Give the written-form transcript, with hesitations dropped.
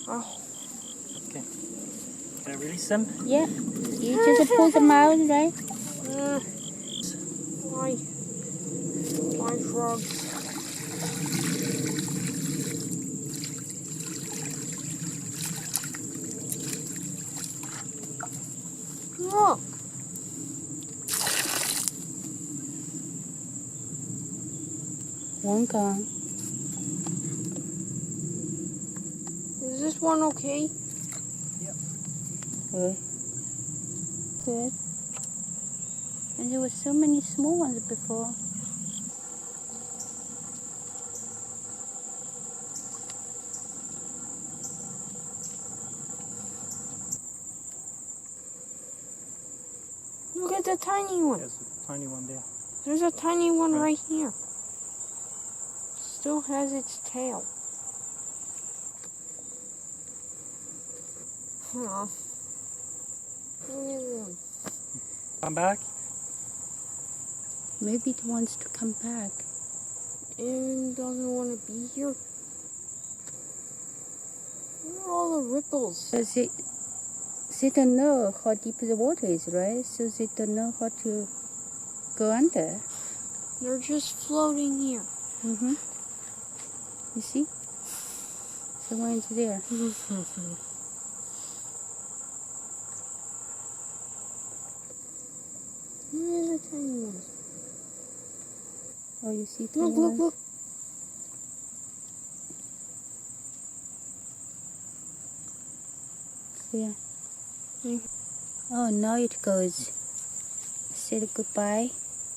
Oh. Okay. Can I release them? Yeah. You just pull them out, right? Why? Why frogs? Look. One gone. Is this one okay? Yep. Good. Good. And there were so many small ones before. Look at the tiny one. There's a tiny one there. There's a tiny one right here. Still has its tail. Huh. Look at them. Come back. Maybe it wants to come back. It doesn't want to be here. Where are all the ripples? Because they don't know how deep the water is, right? So they don't know how to go under. They're just floating here. Mm-hmm. You see? So one is there. Where are the tiny ones? Oh, you see tiny Look, look, ones? look. Yeah. Oh, now it goes. Say goodbye.